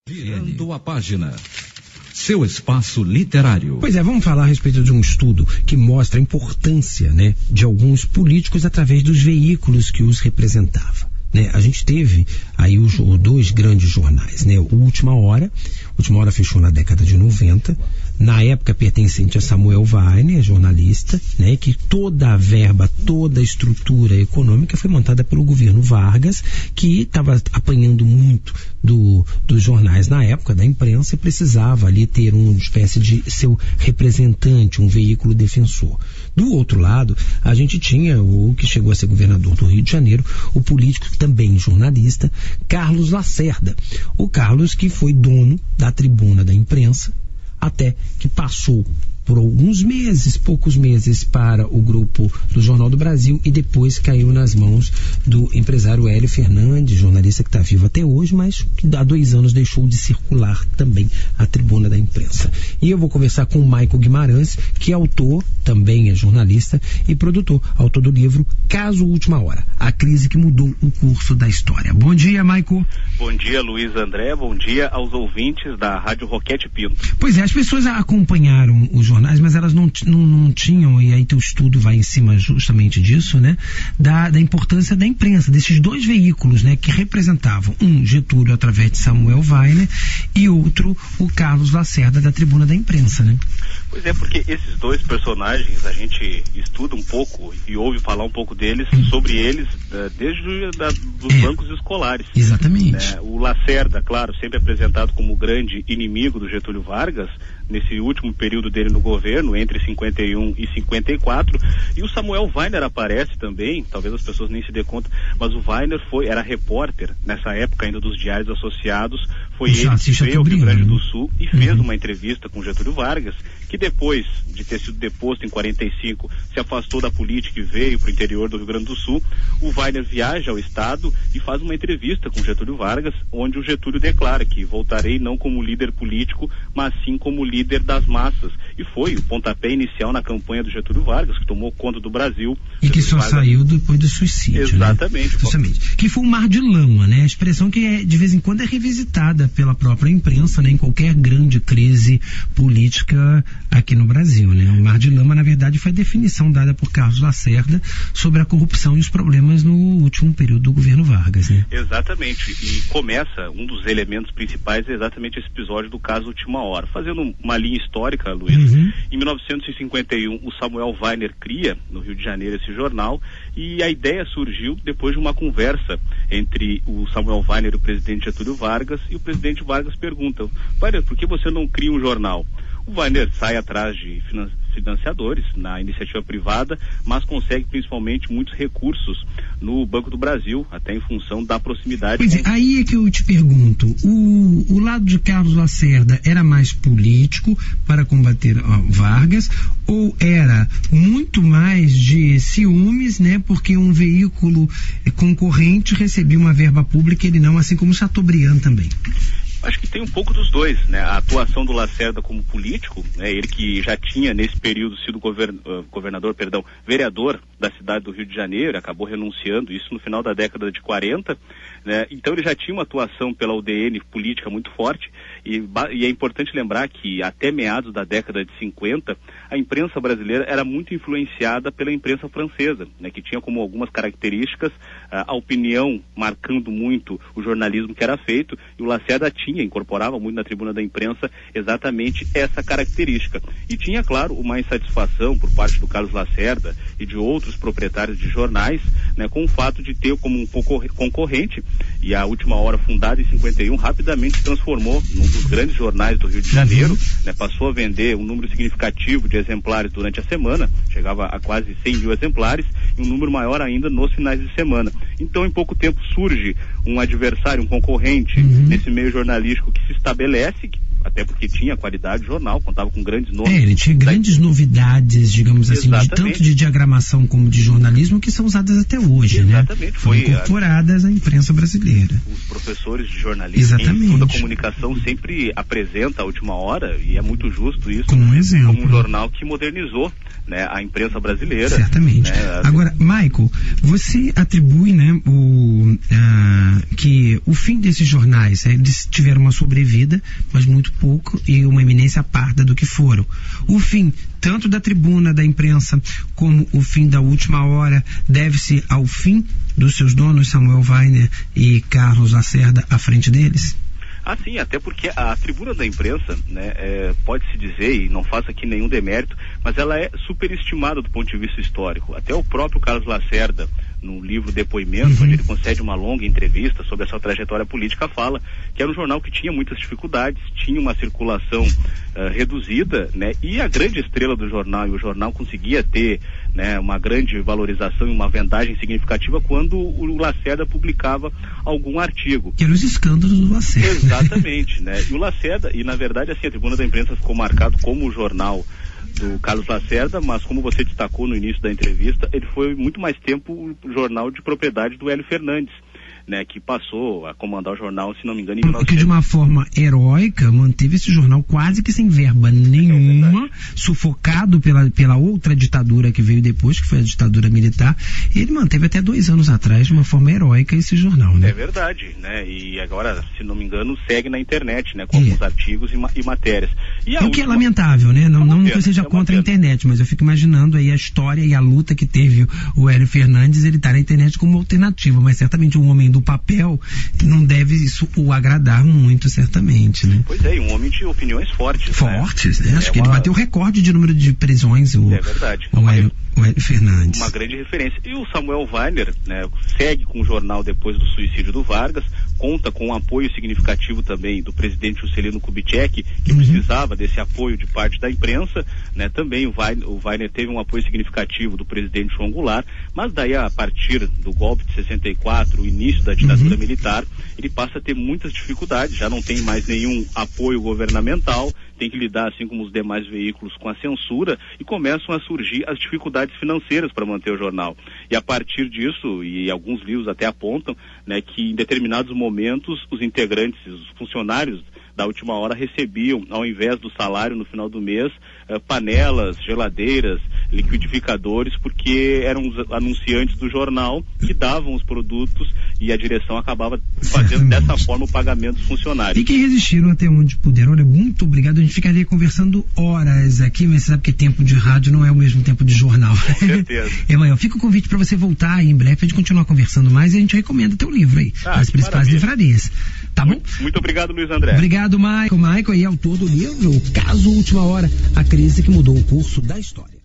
Virando a página. Seu espaço literário. Pois é, vamos falar a respeito de um estudo que mostra a importância, de alguns políticos através dos veículos que os representavam. A gente teve aí os dois grandes jornais, o Última Hora fechou na década de 90, na época pertencente a Samuel Weiner, jornalista, que toda a verba, toda a estrutura econômica foi montada pelo governo Vargas, que estava apanhando muito dos jornais na época, da imprensa, e precisava ali ter uma espécie de seu representante, um veículo defensor. Do outro lado, a gente tinha o que chegou a ser governador do Rio de Janeiro, o político também jornalista, Carlos Lacerda. O Carlos, que foi dono da Tribuna da Imprensa, até que passou por alguns meses, poucos meses, para o grupo do Jornal do Brasil e depois caiu nas mãos do empresário Hélio Fernandes, jornalista que está vivo até hoje, mas que há 2 anos deixou de circular também a Tribuna da Imprensa. E eu vou conversar com o Maico Guimarães, que é autor, também é jornalista e produtor, autor do livro Caso Última Hora, a crise que mudou o curso da história. Bom dia, Maico. Bom dia, Luiz André. Bom dia aos ouvintes da Rádio Roquete Pinto. Pois é, as pessoas acompanharam os jornais, mas elas não tinham, e aí teu estudo vai em cima justamente disso, da importância da imprensa, desses dois veículos, que representavam, um Getúlio através de Samuel Weiner e outro o Carlos Lacerda da Tribuna da Imprensa, Pois é, porque esses dois personagens a gente estuda um pouco e ouve falar um pouco deles, sobre eles, desde dos bancos escolares. Exatamente. O Lacerda, claro, sempre apresentado como o grande inimigo do Getúlio Vargas, nesse último período dele no governo, entre 51 e 54, e o Samuel Weiner aparece também, talvez as pessoas nem se dêem conta, mas o Weiner era repórter, nessa época ainda dos Diários Associados, foi ele que veio ao Rio Grande do Sul e fez uma entrevista com Getúlio Vargas, que depois de ter sido deposto em 45, se afastou da política e veio para o interior do Rio Grande do Sul. O Weiner viaja ao estado e faz uma entrevista com Getúlio Vargas, onde o Getúlio declara que voltarei não como líder político, mas sim como líder das massas. E foi o pontapé inicial na campanha do Getúlio Vargas, que tomou conta do Brasil. E que só saiu depois do suicídio. Exatamente. Justamente. Que foi um mar de lama, a expressão que de vez em quando é revisitada pela própria imprensa, em qualquer grande crise política aqui no Brasil, O mar de lama, na verdade, foi a definição dada por Carlos Lacerda sobre a corrupção e os problemas no último período do governo Vargas, Exatamente. E começa, um dos elementos principais é exatamente esse episódio do caso Última Hora. Fazendo uma linha histórica, Luiz, em 1951, o Samuel Weiner cria, no Rio de Janeiro, esse jornal, e a ideia surgiu depois de uma conversa entre o Samuel Weiner e o presidente Getúlio Vargas, e o presidente Vargas pergunta: Weiner, por que você não cria um jornal? O Weiner sai atrás de financiadores na iniciativa privada, mas consegue principalmente muitos recursos no Banco do Brasil, até em função da proximidade. Pois é, aí é que eu te pergunto, o lado de Carlos Lacerda era mais político para combater Vargas, ou era muito mais de ciúmes, porque um veículo concorrente recebia uma verba pública e ele não, assim como Chateaubriand também? Acho que tem um pouco dos dois, A atuação do Lacerda como político, ele que já tinha nesse período sido vereador da cidade do Rio de Janeiro, acabou renunciando, isso no final da década de 40, Então ele já tinha uma atuação pela UDN política muito forte, e é importante lembrar que até meados da década de 50, a imprensa brasileira era muito influenciada pela imprensa francesa, que tinha como algumas características a opinião marcando muito o jornalismo que era feito, e o Lacerda incorporava muito na Tribuna da Imprensa exatamente essa característica. E tinha, claro, uma insatisfação por parte do Carlos Lacerda e de outros proprietários de jornais, com o fato de ter como um concorrente, e a Última Hora, fundada em 51, rapidamente se transformou num dos grandes jornais do Rio de Janeiro, passou a vender um número significativo de exemplares durante a semana, chegava a quase 100 mil exemplares, e um número maior ainda nos finais de semana. Então, em pouco tempo surge um adversário, um concorrente nesse meio jornalístico que se estabelece, até porque tinha qualidade de jornal, contava com grandes nomes. Ele tinha grandes novidades, digamos assim, de tanto de diagramação como de jornalismo, que são usadas até hoje, exatamente, né? Foram incorporadas à imprensa brasileira. Os professores de jornalismo, quem estuda comunicação sempre apresenta a última hora, e é muito justo isso, como um exemplo, como um jornal que modernizou, né, a imprensa brasileira. Certamente. Né? Agora, Michael, você atribui, né, que o fim desses jornais, eles tiveram uma sobrevida, mas muito pouco, e uma eminência parda do que foram. O fim, tanto da Tribuna, da imprensa, como o fim da Última Hora, deve-se ao fim dos seus donos, Samuel Weiner e Carlos Lacerda, à frente deles? Ah, sim, até porque a Tribuna da Imprensa, né, pode-se dizer, e não faço aqui nenhum demérito, mas ela é superestimada do ponto de vista histórico. Até o próprio Carlos Lacerda, no livro Depoimento, onde ele concede uma longa entrevista sobre a sua trajetória política, fala que era um jornal que tinha muitas dificuldades, tinha uma circulação reduzida, né, e a grande estrela do jornal, e o jornal conseguia ter, né, uma grande valorização e uma vendagem significativa quando o Lacerda publicava algum artigo. Que eram os escândalos do Lacerda. Exatamente, né? E o Lacerda, e na verdade assim, a Tribuna da Imprensa ficou marcado como o jornal do Carlos Lacerda, mas como você destacou no início da entrevista, ele foi muito mais tempo o jornal de propriedade do Hélio Fernandes, né, que passou a comandar o jornal, se não me engano, em 1900. Que de uma forma heróica manteve esse jornal quase que sem verba nenhuma, sufocado pela outra ditadura que veio depois, que foi a ditadura militar. Ele manteve até 2 anos atrás de uma forma heróica esse jornal, né? É verdade, né? E agora, se não me engano, segue na internet, né, com alguns artigos e matérias. E o que é lamentável, né? Não que eu seja contra a internet, mas eu fico imaginando aí a história e a luta que teve o Hélio Fernandes, ele tá na internet como alternativa, mas certamente um homem do papel não deve isso o agradar muito, certamente, né? Pois é, e um homem de opiniões fortes. Fortes, né? Acho que ele bateu o recorde de número de prisões, é verdade. O Hélio Fernandes. Uma grande referência. E o Samuel Weiner, né, segue com o jornal depois do suicídio do Vargas, conta com um apoio significativo também do presidente Juscelino Kubitschek, que precisava desse apoio de parte da imprensa, né? Também o Weiner teve um apoio significativo do presidente João Goulart, mas daí a partir do golpe de 64, o início da ditadura militar, ele passa a ter muitas dificuldades, já não tem mais nenhum apoio governamental, tem que lidar, assim como os demais veículos, com a censura, e começam a surgir as dificuldades financeiras para manter o jornal. E a partir disso, e alguns livros até apontam, né, que em determinados momentos os integrantes, os funcionários da Última Hora recebiam, ao invés do salário no final do mês, panelas, geladeiras, liquidificadores, porque eram os anunciantes do jornal que davam os produtos e a direção acabava fazendo dessa forma o pagamento dos funcionários. E que resistiram até onde puderam. Olha, muito obrigado. A gente ficaria conversando horas aqui, mas você sabe que tempo de rádio não é o mesmo tempo de jornal. Com certeza. Emanuel, fica o convite para você voltar aí em breve, pra gente continuar conversando mais, e a gente recomenda teu livro aí, nas principais livrarias. Tá bom? Muito obrigado, Luiz André. Obrigado, Michael. Michael aí, autor do livro O Caso Última Hora, a crise que mudou o curso da história.